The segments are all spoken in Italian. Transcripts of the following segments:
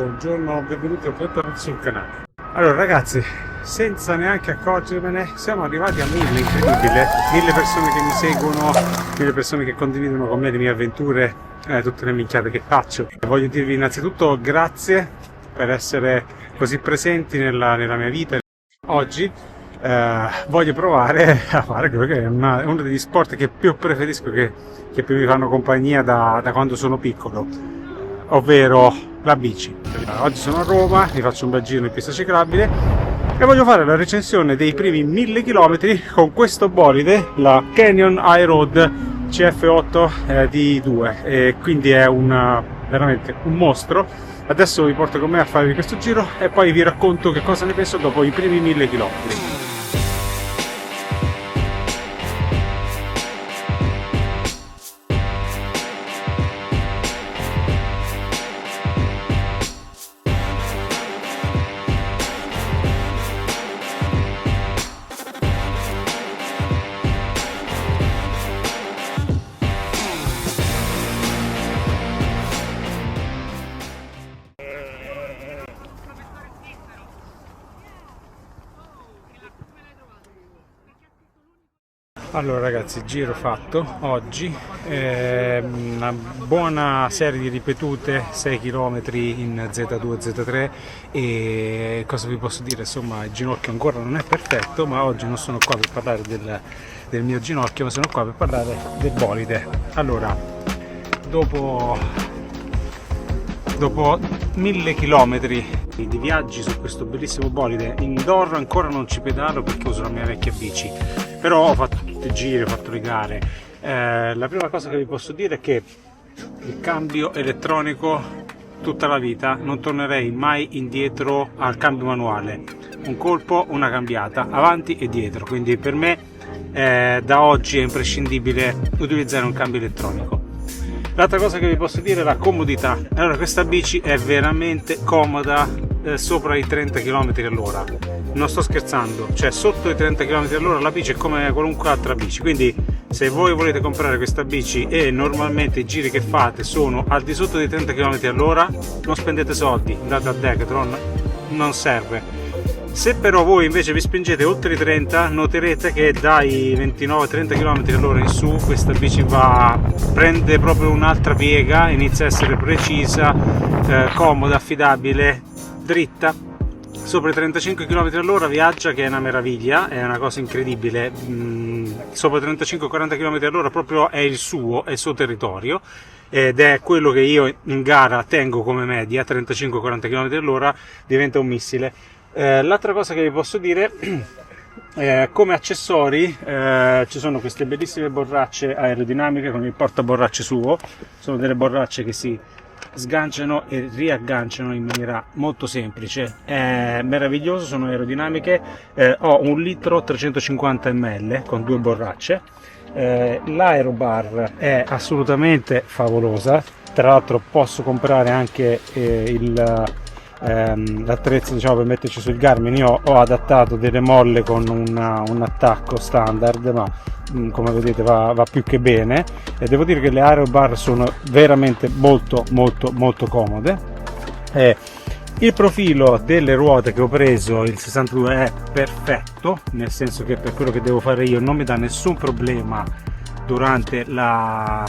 Buongiorno, benvenuti o bentornati sul canale. Allora ragazzi, senza neanche accorgermene siamo arrivati a 1000, incredibile, 1000 persone che mi seguono, 1000 persone che condividono con me le mie avventure, tutte le minchiate che faccio. E voglio dirvi innanzitutto grazie per essere così presenti nella mia vita. Oggi voglio provare a fare quello che è uno degli sport che più preferisco, che più mi fanno compagnia da quando sono piccolo, ovvero la bici. Oggi sono a Roma, mi faccio un bel giro in pista ciclabile e voglio fare la recensione dei primi 1000 km con questo bolide, la Canyon iRoad CF8 D2, e quindi è veramente un mostro. Adesso vi porto con me a fare questo giro e poi vi racconto che cosa ne penso dopo i primi 1000 km. Allora ragazzi, giro fatto oggi, una buona serie di ripetute, 6 km in Z2 Z3 e cosa vi posso dire, insomma il ginocchio ancora non è perfetto, ma oggi non sono qua per parlare del mio ginocchio, ma sono qua per parlare del bolide. Allora, dopo 1000 km di viaggi su questo bellissimo bolide, indoor ancora non ci pedalo perché uso la mia vecchia bici, però ho fatto tutti i giri, ho fatto le gare. La prima cosa che vi posso dire è che il cambio elettronico tutta la vita, non tornerei mai indietro al cambio manuale, un colpo, una cambiata, avanti e dietro, quindi per me da oggi è imprescindibile utilizzare un cambio elettronico. L'altra cosa che vi posso dire è la comodità. Allora, questa bici è veramente comoda sopra i 30 km all'ora. Non sto scherzando, cioè sotto i 30 km all'ora la bici è come qualunque altra bici. Quindi se voi volete comprare questa bici e normalmente i giri che fate sono al di sotto dei 30 km all'ora, non spendete soldi, andate a Decathlon, non serve. Se però voi invece vi spingete oltre i 30, noterete che dai 29-30 km all'ora in su questa bici prende proprio un'altra piega, inizia a essere precisa, comoda, affidabile, dritta. Sopra i 35 km all'ora viaggia, che è una meraviglia, è una cosa incredibile. Sopra i 35-40 km all'ora proprio è il suo territorio, ed è quello che io in gara tengo come media, 35-40 km all'ora, diventa un missile. L'altra cosa che vi posso dire, come accessori ci sono queste bellissime borracce aerodinamiche con il portaborracce suo. Sono delle borracce che si sganciano e riagganciano in maniera molto semplice, è meraviglioso, sono aerodinamiche. Ho 1 litro 350 ml con 2 borracce. L'aerobar è assolutamente favolosa, tra l'altro posso comprare anche l'attrezzo, diciamo, per metterci sul Garmin. Io ho adattato delle molle con un attacco standard, ma come vedete va più che bene, e devo dire che le aerobar sono veramente molto comode. Il profilo delle ruote che ho preso, il 62, è perfetto, nel senso che per quello che devo fare io non mi dà nessun problema durante la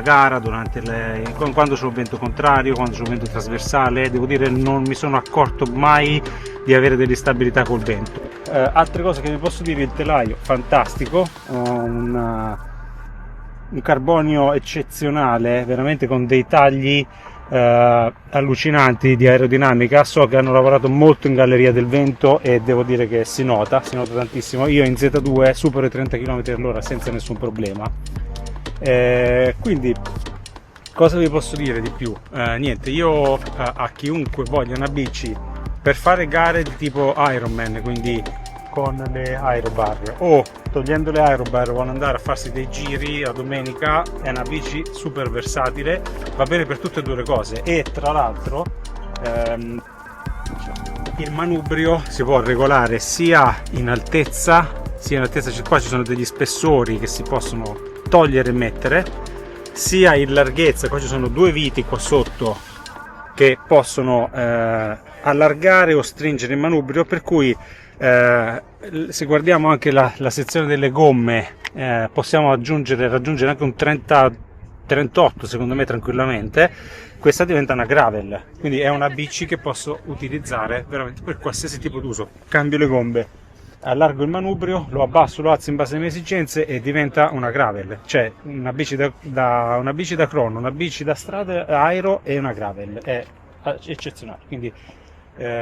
gara, quando c'è un vento contrario, quando c'è un vento trasversale. Devo dire, non mi sono accorto mai di avere dell'instabilità col vento. Altre cose che vi posso dire: il telaio fantastico, un carbonio eccezionale, veramente con dei tagli allucinanti di aerodinamica. So che hanno lavorato molto in galleria del vento e devo dire che si nota tantissimo. Io in Z2 supero i 30 km all'ora senza nessun problema. Quindi cosa vi posso dire di più? Niente, io a chiunque voglia una bici per fare gare di tipo Ironman, quindi con le aerobar, o togliendo le aerobar vuole andare a farsi dei giri la domenica, è una bici super versatile, va bene per tutte e due le cose. E tra l'altro il manubrio si può regolare sia in altezza, qua ci sono degli spessori che si possono togliere e mettere, sia in larghezza. Qua ci sono 2 viti qua sotto che possono allargare o stringere il manubrio, per cui se guardiamo anche la sezione delle gomme, possiamo raggiungere anche un 38 secondo me tranquillamente. Questa diventa una gravel, quindi è una bici che posso utilizzare veramente per qualsiasi tipo d'uso. Cambio le gomme, allargo il manubrio, lo abbasso, lo alzo in base alle mie esigenze e diventa una gravel, cioè una bici da crono, una bici da strada aero e una gravel. È eccezionale. Quindi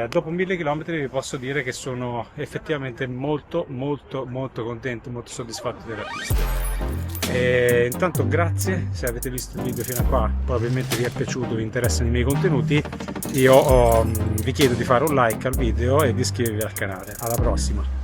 dopo 1000 km vi posso dire che sono effettivamente molto contento, molto soddisfatto della pista. E intanto grazie se avete visto il video fino a qua, probabilmente vi è piaciuto, vi interessano i miei contenuti. Io vi chiedo di fare un like al video e di iscrivervi al canale. Alla prossima!